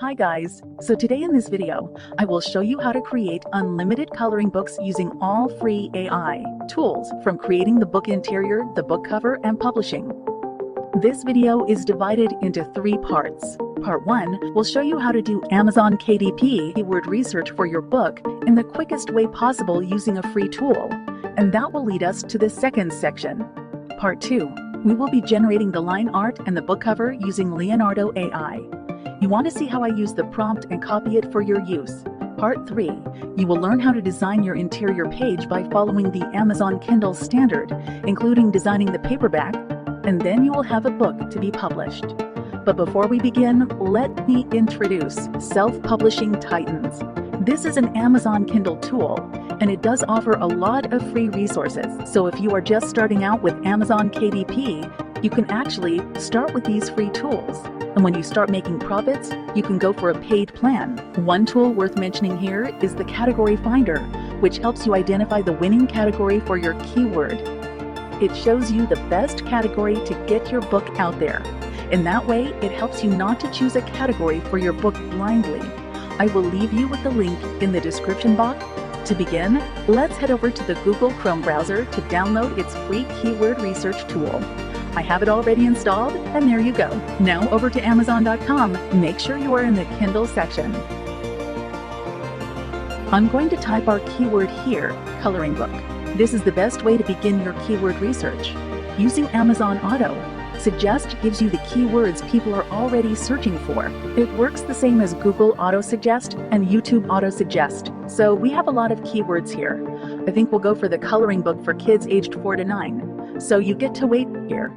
Hi guys, so today in this video, I will show you how to create unlimited coloring books using all free AI tools, from creating the book interior, the book cover, and publishing. This video is divided into 3 parts. Part 1 will show you how to do Amazon KDP keyword research for your book in the quickest way possible using a free tool, and that will lead us to the second section. Part 2, we will be generating the line art and the book cover using Leonardo AI. You want to see how I use the prompt and copy it for your use. Part 3, you will learn how to design your interior page by following the Amazon Kindle standard, including designing the paperback, and then you will have a book to be published. But before we begin, let me introduce Self-Publishing Titans. This is an Amazon Kindle tool, and it does offer a lot of free resources. So if you are just starting out with Amazon KDP, you can actually start with these free tools. And when you start making profits, you can go for a paid plan. One tool worth mentioning here is the Category Finder, which helps you identify the winning category for your keyword. It shows you the best category to get your book out there. In that way, it helps you not to choose a category for your book blindly. I will leave you with the link in the description box. To begin, let's head over to the Google Chrome browser to download its free keyword research tool. I have it already installed, and there you go. Now over to Amazon.com, make sure you are in the Kindle section. I'm going to type our keyword here, coloring book. This is the best way to begin your keyword research. Using Amazon Auto, Suggest gives you the keywords people are already searching for. It works the same as Google Auto Suggest and YouTube Auto Suggest. So we have a lot of keywords here. I think we'll go for the coloring book for kids aged 4 to 9. So you get to wait here.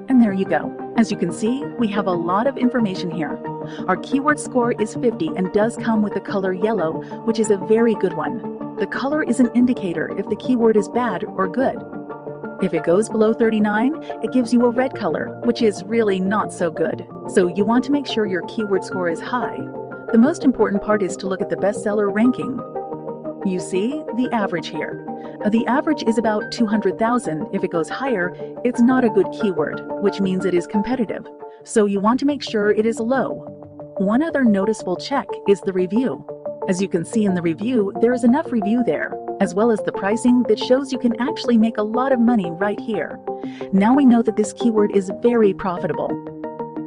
And there you go. As you can see, we have a lot of information here. Our keyword score is 50 and does come with the color yellow, which is a very good one. The color is an indicator if the keyword is bad or good. If it goes below 39, it gives you a red color, which is really not so good. So you want to make sure your keyword score is high. The most important part is to look at the bestseller ranking. You see the average here. The average is about 200,000. If it goes higher, it's not a good keyword, which means it is competitive. So you want to make sure it is low. One other noticeable check is the review. As you can see in the review, there is enough review there, as well as the pricing that shows you can actually make a lot of money right here. Now we know that this keyword is very profitable.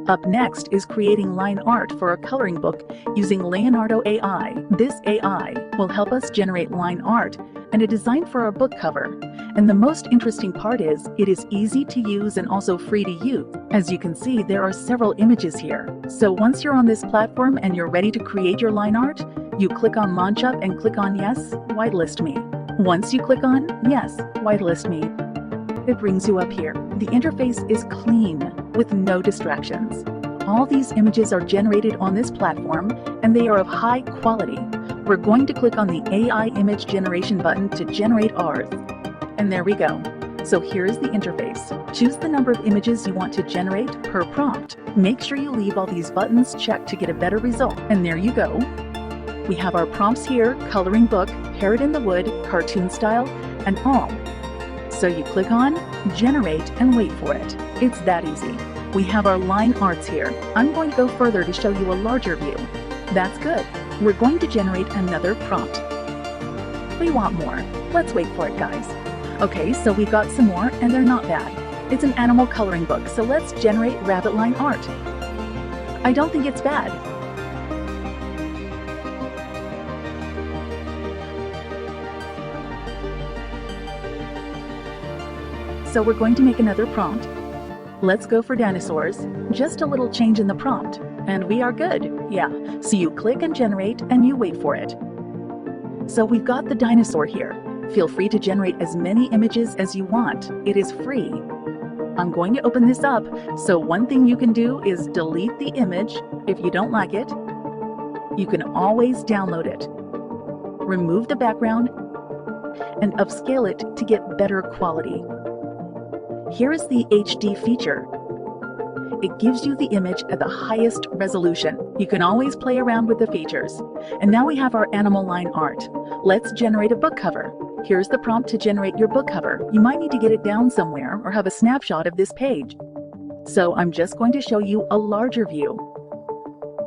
Up next is creating line art for a coloring book using Leonardo AI. This AI will help us generate line art and a design for our book cover. And the most interesting part is it is easy to use and also free to use. As you can see, there are several images here. So once you're on this platform and you're ready to create your line art, you click on Launch Up and click on Yes, Whitelist Me. Once you click on Yes, Whitelist Me, it brings you up here. The interface is clean, with no distractions. All these images are generated on this platform, and they are of high quality. We're going to click on the AI image generation button to generate ours. And there we go. So here's the interface. Choose the number of images you want to generate per prompt. Make sure you leave all these buttons checked to get a better result. And there you go. We have our prompts here: coloring book, parrot in the wood, cartoon style, and all. So you click on generate and wait for it. It's that easy. We have our line arts here. I'm going to go further to show you a larger view. That's good. We're going to generate another prompt. We want more. Let's wait for it, guys. Okay, so we've got some more, and they're not bad. It's an animal coloring book, so let's generate rabbit line art. I don't think it's bad. So we're going to make another prompt. Let's go for dinosaurs. Just a little change in the prompt, and we are good. Yeah, so you click and generate, and you wait for it. So we've got the dinosaur here. Feel free to generate as many images as you want. It is free. I'm going to open this up, so one thing you can do is delete the image if you don't like it. You can always download it. Remove the background and upscale it to get better quality. Here is the HD feature. It gives you the image at the highest resolution. You can always play around with the features. And now we have our animal line art. Let's generate a book cover. Here's the prompt to generate your book cover. You might need to get it down somewhere or have a snapshot of this page. So I'm just going to show you a larger view.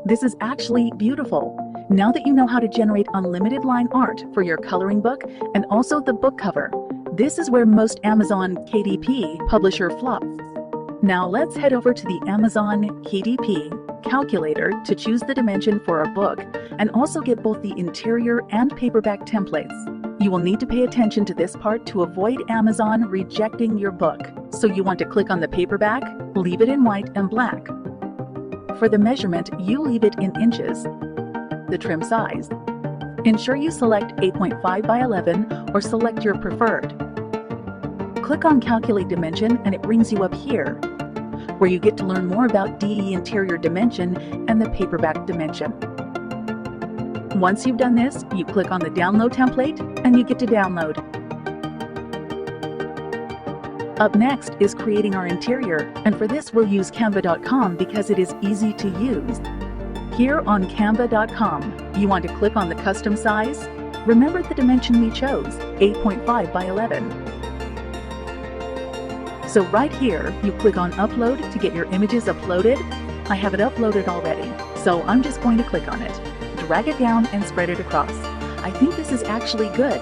This is actually beautiful. Now that you know how to generate unlimited line art for your coloring book and also the book cover, this is where most Amazon KDP publisher flops. Now let's head over to the Amazon KDP calculator to choose the dimension for our book and also get both the interior and paperback templates. You will need to pay attention to this part to avoid Amazon rejecting your book. So you want to click on the paperback, leave it in white and black. For the measurement, you leave it in inches. The trim size. Ensure you select 8.5 by 11 or select your preferred. Click on Calculate Dimension and it brings you up here, where you get to learn more about DE interior dimension and the paperback dimension. Once you've done this, you click on the download template and you get to download. Up next is creating our interior, and for this we'll use canva.com because it is easy to use. Here on canva.com, you want to click on the custom size. Remember the dimension we chose, 8.5 by 11. So right here, you click on Upload to get your images uploaded. I have it uploaded already, so I'm just going to click on it. Drag it down and spread it across. I think this is actually good.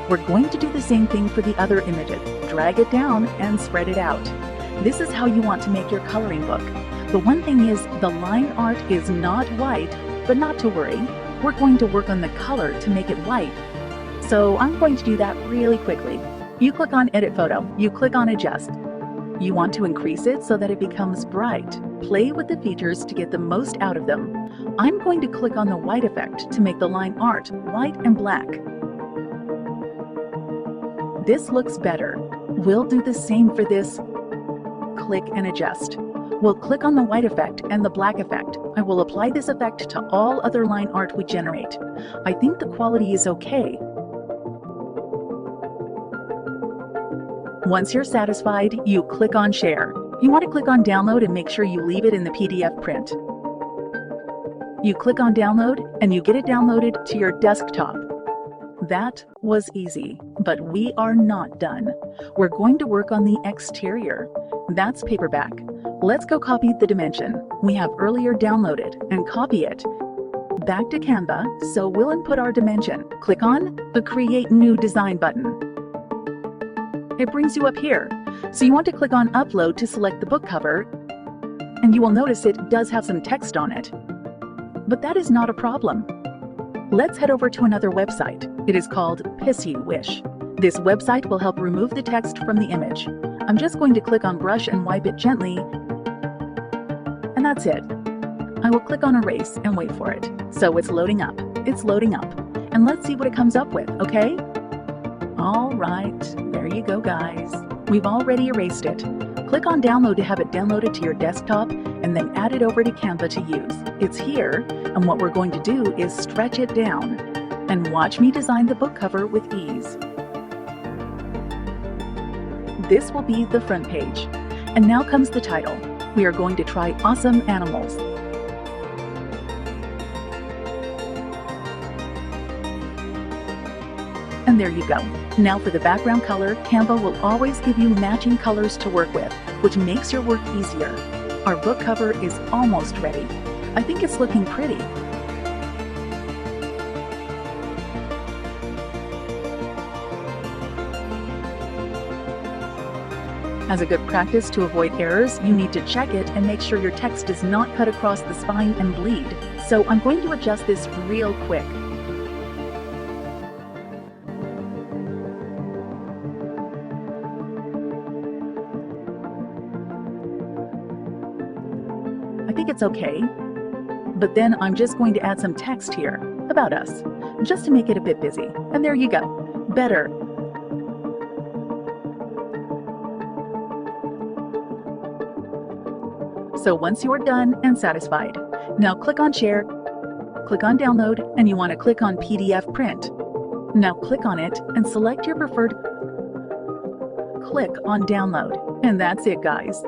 We're going to do the same thing for the other images. Drag it down and spread it out. This is how you want to make your coloring book. The one thing is the line art is not white, but not to worry. We're going to work on the color to make it white. So I'm going to do that really quickly. You click on Edit Photo. You click on Adjust. You want to increase it so that it becomes bright. Play with the features to get the most out of them. I'm going to click on the white effect to make the line art white and black. This looks better. We'll do the same for this. Click and adjust. We'll click on the white effect and the black effect. I will apply this effect to all other line art we generate. I think the quality is okay. Once you're satisfied, you click on Share. You want to click on Download and make sure you leave it in the PDF print. You click on Download and you get it downloaded to your desktop. That was easy, but we are not done. We're going to work on the exterior. That's paperback. Let's go copy the dimension we have earlier downloaded and copy it back to Canva, so we'll input our dimension. Click on the Create New Design button. It brings you up here. So you want to click on Upload to select the book cover, and you will notice it does have some text on it. But that is not a problem. Let's head over to another website. It is called Pissy Wish. This website will help remove the text from the image. I'm just going to click on Brush and wipe it gently, and that's it. I will click on Erase and wait for it. So it's loading up. It's loading up. And let's see what it comes up with, okay? All right, there you go, guys. We've already erased it. Click on Download to have it downloaded to your desktop and then add it over to Canva to use. It's here, and what we're going to do is stretch it down. And watch me design the book cover with ease. This will be the front page. And now comes the title. We are going to try Awesome Animals. And there you go. Now for the background color, Canva will always give you matching colors to work with, which makes your work easier. Our book cover is almost ready. I think it's looking pretty. As a good practice to avoid errors, you need to check it and make sure your text does not cut across the spine and bleed. So I'm going to adjust this real quick. I think it's okay, but then I'm just going to add some text here about us, just to make it a bit busy. And there you go. Better. So once you are done and satisfied, now click on Share, click on Download, and you want to click on PDF Print. Now click on it and select your preferred. Click on Download, and that's it, guys.